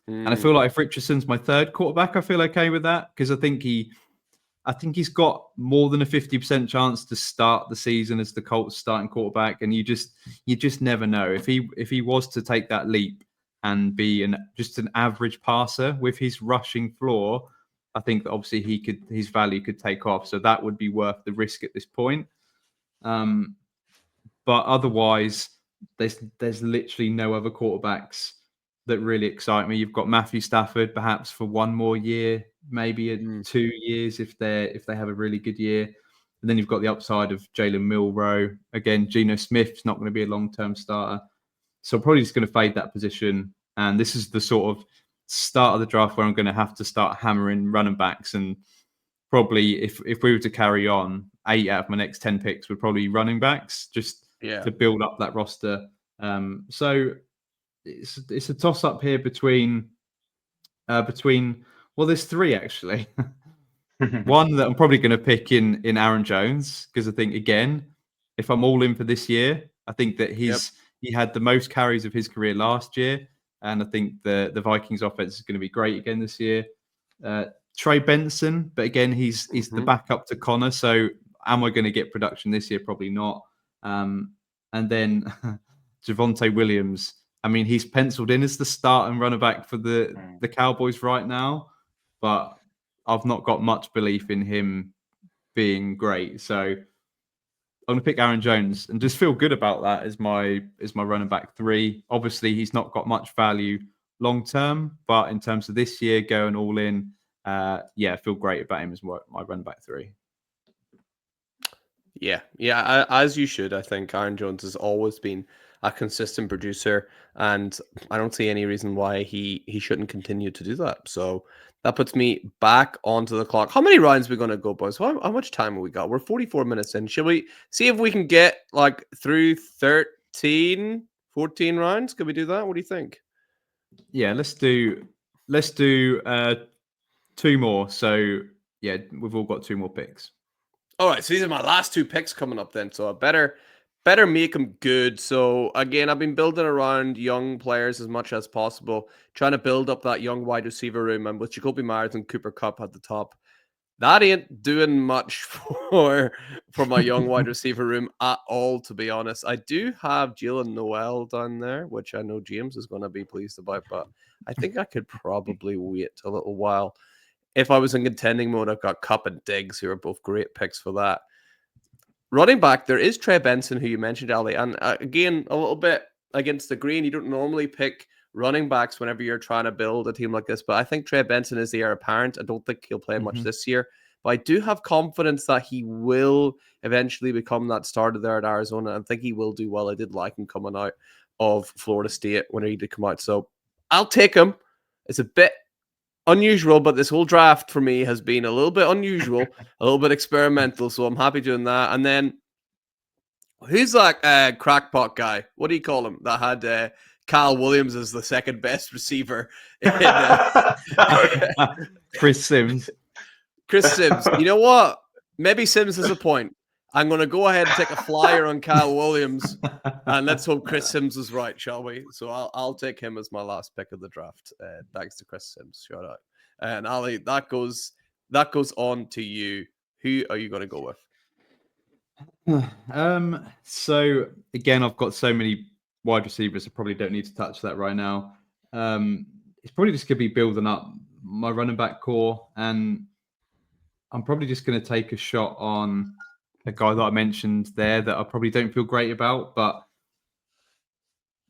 And I feel like if Richardson's my 3rd quarterback, I feel okay with that because I think he's got more than a 50% chance to start the season as the Colts starting quarterback, and you just never know if he was to take that leap and be just an average passer with his rushing floor. I think that obviously his value could take off, so that would be worth the risk at this point. But otherwise, there's literally no other quarterbacks that really excite me. You've got Matthew Stafford perhaps for 1 more year, maybe 2 years if they have a really good year. And then you've got the upside of Jalen Milroe. Again, Geno Smith's not going to be a long-term starter. So I'm probably just going to fade that position. And this is the sort of start of the draft where I'm going to have to start hammering running backs. And probably if we were to carry on, 8 out of my next 10 picks would probably be running backs just to build up that roster. So it's a toss-up here between there's 3 actually. One that I'm probably going to pick in Aaron Jones because I think, again, if I'm all in for this year, I think that he had the most carries of his career last year, and I think the Vikings offense is going to be great again this year. Trey Benson, but again, he's the backup to Connor, so am I going to get production this year? Probably not. And then Javonte Williams. I mean, he's penciled in as the starting running back for the Cowboys right now, but I've not got much belief in him being great. So I'm going to pick Aaron Jones and just feel good about that as my running back 3. Obviously, he's not got much value long term, but in terms of this year, going all in, I feel great about him as my running back 3. Yeah, as you should. I think Aaron Jones has always been a consistent producer, and I don't see any reason why he shouldn't continue to do that. So that puts me back onto the clock. How many rounds are we going to go, boys? How much time have we got? We're 44 minutes in. Shall we see if we can get like through 13, 14 rounds? Can we do that? What do you think? Yeah, let's do 2 more. So yeah, we've all got 2 more picks. All right, so these are my last 2 picks coming up then. So I better make them good. So again, I've been building around young players as much as possible, trying to build up that young wide receiver room, and with Jacoby Myers and Cooper Kupp at the top. That ain't doing much for my young wide receiver room at all, to be honest. I do have Jalen Noel down there, which I know James is going to be pleased about, but I think I could probably wait a little while. If I was in contending mode, I've got Cup and Diggs, who are both great picks for that. Running back, there is Trey Benson, who you mentioned, Ali, and again, a little bit against the green. You don't normally pick running backs whenever you're trying to build a team like this, but I think Trey Benson is the heir apparent. I don't think he'll play much this year, but I do have confidence that he will eventually become that starter there at Arizona, and think he will do well. I did like him coming out of Florida State when he did come out, so I'll take him. It's a bit unusual, but this whole draft for me has been a little bit unusual, a little bit experimental, so I'm happy doing that. And then who's that crackpot guy? What do you call him? That had Kyle Williams as the second best receiver. Chris Sims. Chris Sims. You know what? Maybe Sims has a point. I'm going to go ahead and take a flyer on Kyle Williams, and let's hope Chris Sims is right, shall we? So I'll take him as my last pick of the draft. Thanks to Chris Sims. Shout out. And Ali, that goes on to you. Who are you going to go with? So again, I've got so many wide receivers. I probably don't need to touch that right now. It's probably just going to be building up my running back core, and I'm probably just going to take a shot on a guy that I mentioned there that I probably don't feel great about, but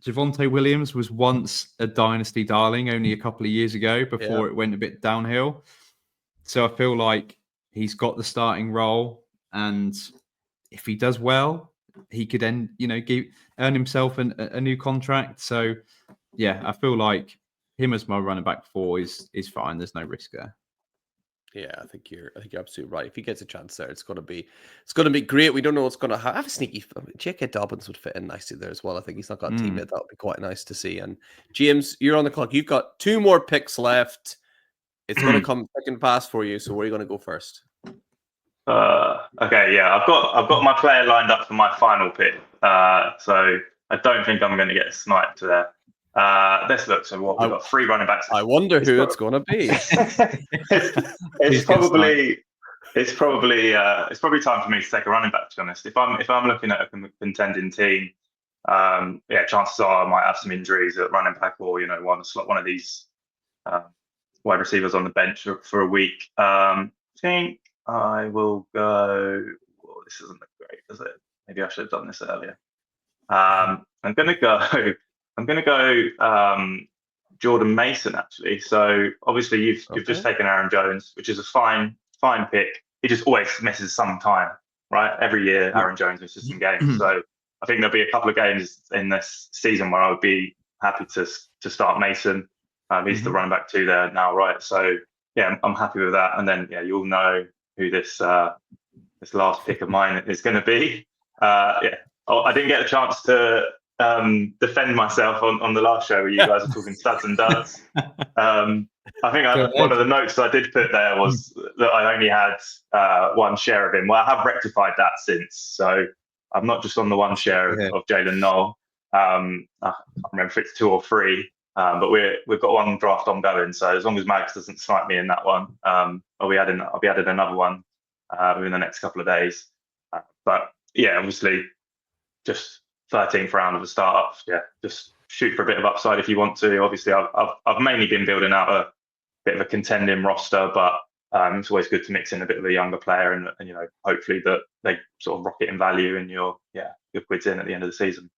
Javonte Williams was once a dynasty darling only a couple of years ago before it went a bit downhill. So I feel like he's got the starting role, and if he does well, he could earn himself a new contract. So yeah, I feel like him as my running back 4 is fine. There's no risk there. Yeah, I think you're absolutely right. If he gets a chance there, it's gonna be great. We don't know what's gonna happen. I have a sneaky J.K. Dobbins would fit in nicely there as well. I think he's not got a teammate. That would be quite nice to see. And James, you're on the clock. You've got 2 more picks left. It's gonna come second fast for you. So where are you gonna go first? Okay, yeah, I've got my player lined up for my final pick. So I don't think I'm going to get sniped there. Let's look. So what we've got 3 running backs. I wonder who it's going to be. It's probably time for me to take a running back. To be honest, if I'm looking at a contending team, chances are I might have some injuries at running back, or want to slot one of these wide receivers on the bench for a week. I think I will go. Well, this isn't great, is it? Maybe I should have done this earlier. I'm gonna go Jordan Mason, actually. So obviously you've just taken Aaron Jones, which is a fine pick. He just always misses some time, right? Every year Aaron Jones misses some games. So I think there'll be a couple of games in this season where I would be happy to start Mason. He's the running back 2 there now, right? So yeah, I'm happy with that. And then you'll know who this last pick of mine is going to be. I didn't get a chance to defend myself on the last show where you guys are talking studs and duds. I think one of the notes I did put there was that I only had 1 share of him. Well, I have rectified that since, so I'm not just on the 1 share of Jalen Knoll. I can't remember if it's 2 or 3, but we've got 1 draft ongoing. So as long as Mags doesn't snipe me in that one, I'll be adding another one within the next couple of days. But yeah, obviously, just 13th round of a startup. Yeah, just shoot for a bit of upside if you want to. Obviously, I've mainly been building out a bit of a contending roster, but it's always good to mix in a bit of a younger player, and hopefully that they sort of rocket in value and your quids in at the end of the season.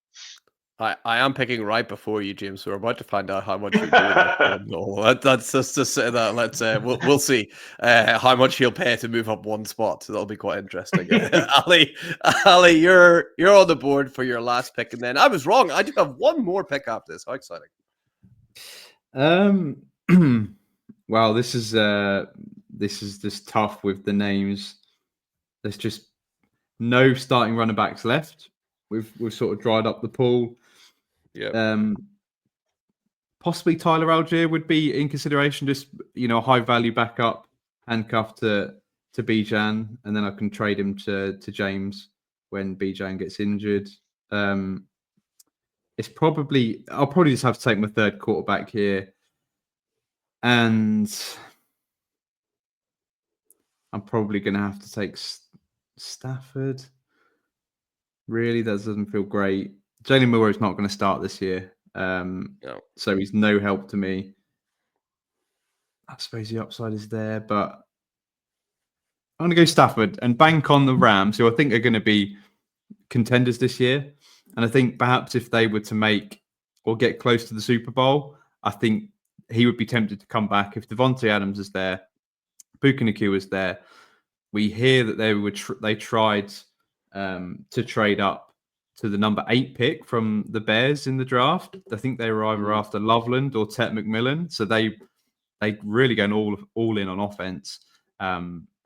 I am picking right before you, James. So we're about to find out how much you do. That's just to say that. Let's we'll see how much he'll pay to move up 1 spot. So that'll be quite interesting. Ali, you're on the board for your last pick, and then I was wrong. I do have 1 more pick after this. How exciting! Wow, this is just tough with the names. There's just no starting running backs left. We've sort of dried up the pool. Yeah. Possibly Tyler Algier would be in consideration. Just a high value backup, handcuffed to Bijan, and then I can trade him to James when Bijan gets injured. I'll probably just have to take my 3rd quarterback here, and I'm probably going to have to take Stafford. Really, that doesn't feel great. Jalen Milroe is not going to start this year. No. So he's no help to me. I suppose the upside is there, but I'm going to go Stafford and bank on the Rams, who I think are going to be contenders this year. And I think perhaps if they were to make or get close to the Super Bowl, I think he would be tempted to come back. If Devontae Adams is there, Puka Nacua is there, we hear that they tried to trade up to the number 8 pick from the Bears in the draft. I think they were either after Loveland or Tet McMillan. So they really going all in on offense.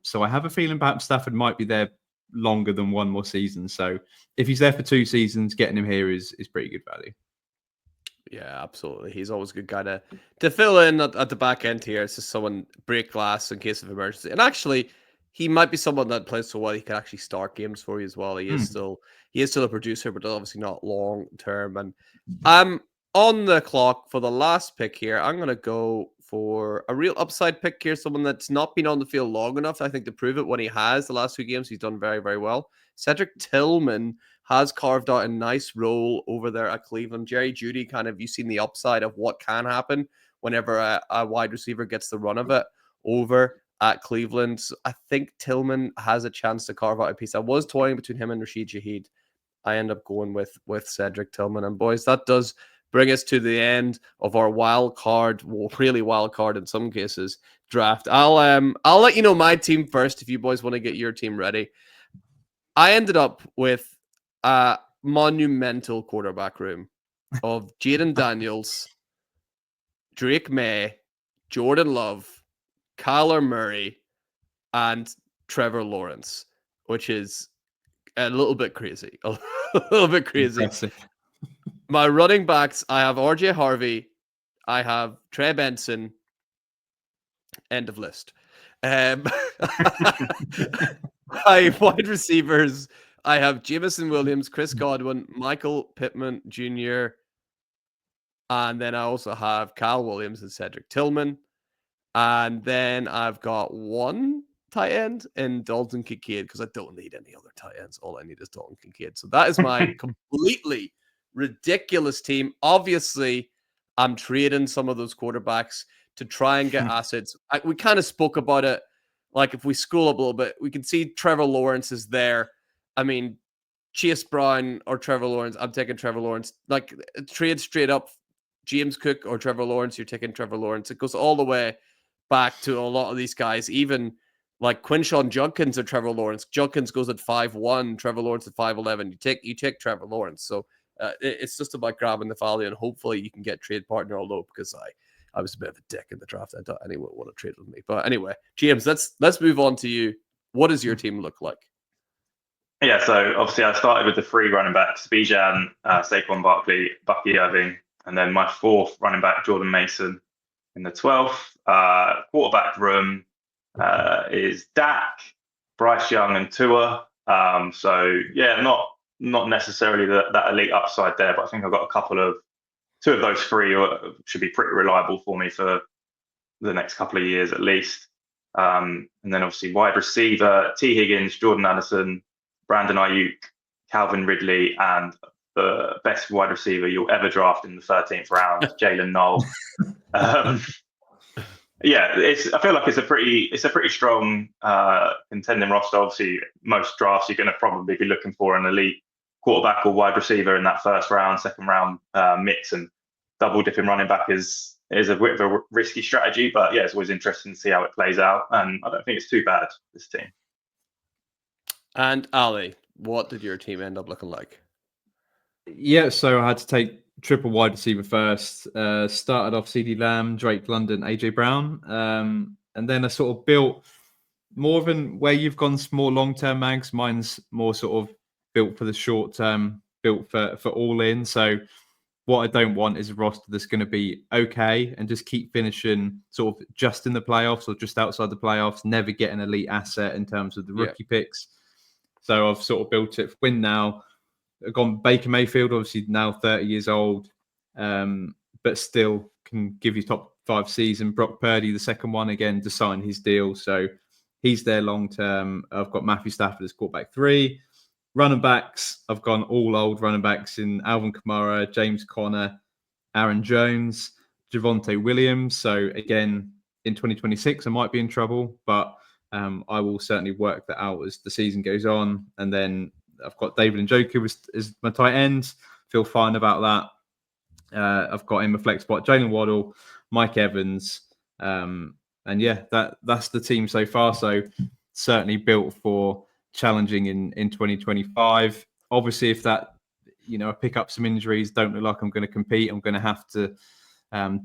So I have a feeling perhaps Stafford might be there longer than one more season. So if he's there for 2 seasons, getting him here is pretty good value. Yeah, absolutely. He's always a good guy to fill in at the back end here. It's just someone break glass in case of emergency. And actually, he might be someone that plays so well he can actually start games for you as well. He is still a producer, but obviously not long term. And I'm on the clock for the last pick here. I'm gonna go for a real upside pick here, someone that's not been on the field long enough, I think, to prove it. When he has the last 2 games, he's done very, very well. Cedric Tillman has carved out a nice role over there at Cleveland. Jerry Jeudy, kind of, you've seen the upside of what can happen whenever a wide receiver gets the run of it over at Cleveland. So I think Tillman has a chance to carve out a piece. I was toying between him and Rashid Shaheed. I end up going with Cedric Tillman. And boys, that does bring us to the end of our wild card, well, really wild card in some cases, draft. I'll let you know my team first if you boys want to get your team ready. I ended up with a monumental quarterback room of Jaden Daniels, Drake May, Jordan Love, Kyler Murray, and Trevor Lawrence, which is a little bit crazy. A little bit crazy. Impressive. My running backs, I have RJ Harvey, I have Trey Benson, end of list. My wide receivers, I have Jameson Williams, Chris Godwin, Michael Pittman Jr., and then I also have Kyle Williams and Cedric Tillman. And then I've got one tight end in Dalton Kincaid because I don't need any other tight ends. All I need is Dalton Kincaid. So that is my completely ridiculous team. Obviously, I'm trading some of those quarterbacks to try and get assets. We kind of spoke about it. Like, if we scroll up a little bit, we can see Trevor Lawrence is there. I mean, Chase Brown or Trevor Lawrence. I'm taking Trevor Lawrence. Like, trade straight up James Cook or Trevor Lawrence. You're taking Trevor Lawrence. It goes all the way back to a lot of these guys, even like Quinshawn Judkins or Trevor Lawrence. Judkins goes at 5'1", Trevor Lawrence at 5'11". You take Trevor Lawrence. So it's just about grabbing the value, and hopefully you can get trade partner. Although, because I was a bit of a dick in the draft, I thought anyone would want to trade with me. But anyway, James, let's move on to you. What does your team look like? Yeah, so obviously I started with the 3 running backs: Bijan, Saquon Barkley, Bucky Irving, and then my 4th running back, Jordan Mason, in the 12th. Quarterback room is Dak, Bryce Young, and Tua. So yeah, not necessarily that elite upside there, but I think I've got two of those 3 should be pretty reliable for me for the next couple of years at least. And then obviously wide receiver, T. Higgins, Jordan Addison, Brandon Ayuk, Calvin Ridley, and the best wide receiver you'll ever draft in the 13th round, Jalen Knoll. Yeah, I feel like it's a pretty strong contending roster. Obviously, most drafts you're going to probably be looking for an elite quarterback or wide receiver in that first round, second round mix, and double dipping running back is a bit of a risky strategy. But yeah, it's always interesting to see how it plays out, and I don't think it's too bad, this team. And Ali, what did your team end up looking like? Yeah, so I had to take triple wide receiver first. Started off CeeDee Lamb, Drake London, AJ Brown. And then I sort of built more of where you've gone more long-term mags. Mine's more sort of built for the short term, built for all in. So what I don't want is a roster that's going to be okay and just keep finishing sort of just in the playoffs or just outside the playoffs, never get an elite asset in terms of the rookie picks. So I've sort of built it for win now. I've gone Baker Mayfield, obviously now 30 years old, but still can give you top 5 season. Brock Purdy, the second one again, to sign his deal. So he's there long term. I've got Matthew Stafford as quarterback 3. Running backs, I've gone all old running backs in Alvin Kamara, James Conner, Aaron Jones, Javonte Williams. So again, in 2026, I might be in trouble, but I will certainly work that out as the season goes on. And then I've got David Njoku as my tight end. Feel fine about that. I've got in my flex spot Jalen Waddle, Mike Evans. And yeah, that's the team so far. So certainly built for challenging in 2025. Obviously, if that, I pick up some injuries, don't look like I'm going to compete, I'm going to have to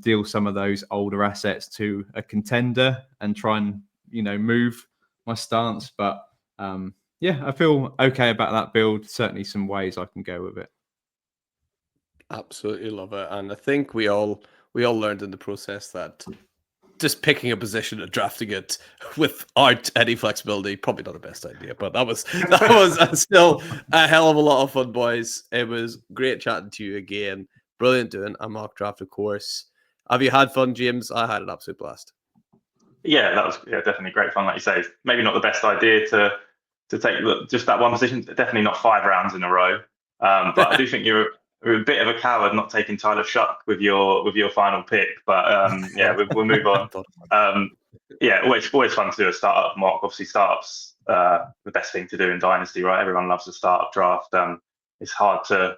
deal some of those older assets to a contender and try and, move my stance. But yeah, I feel okay about that build. Certainly some ways I can go with it. Absolutely love it. And I think we all learned in the process that just picking a position and drafting it without any flexibility, probably not the best idea, but that was still a hell of a lot of fun, boys. It was great chatting to you again. Brilliant doing a mock draft, of course. Have you had fun, James? I had an absolute blast. Yeah, that was definitely great fun. Like you say, maybe not the best idea to take just that one position. Definitely not 5 rounds in a row. But I do think you're a bit of a coward not taking Tyler Shuck with your final pick. But yeah, we'll move on. Yeah, always fun to do a startup mock. Obviously, startups the best thing to do in Dynasty, right? Everyone loves a startup draft. It's hard to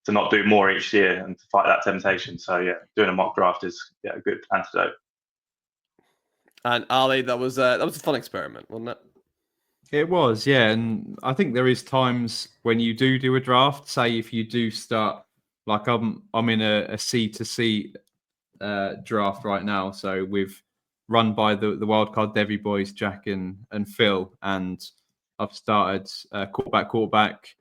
not do more each year and to fight that temptation. So yeah, doing a mock draft is a good antidote. And Ali, that was a fun experiment, wasn't it? It was, yeah. And I think there is times when you do a draft. Say if you do start, like I'm in a C to C draft right now. So we've run by the wildcard Devy boys, Jack and Phil, and I've started quarterback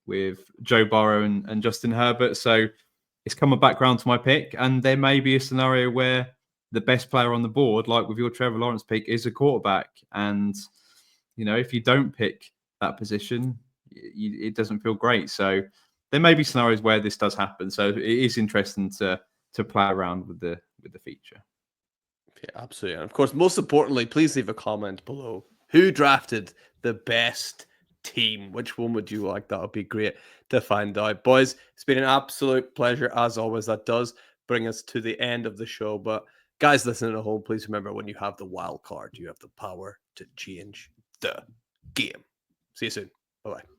with Joe Burrow and Justin Herbert. So it's come back round to my pick, and there may be a scenario where the best player on the board, like with your Trevor Lawrence pick, is a quarterback. And, if you don't pick that position, it doesn't feel great. So there may be scenarios where this does happen. So it is interesting to play around with the feature. Yeah, absolutely. And of course, most importantly, please leave a comment below. Who drafted the best team? Which one would you like? That would be great to find out. Boys, it's been an absolute pleasure as always. That does bring us to the end of the show. But guys listening at home, please remember, when you have the wild card, you have the power to change the game. See you soon. Bye-bye.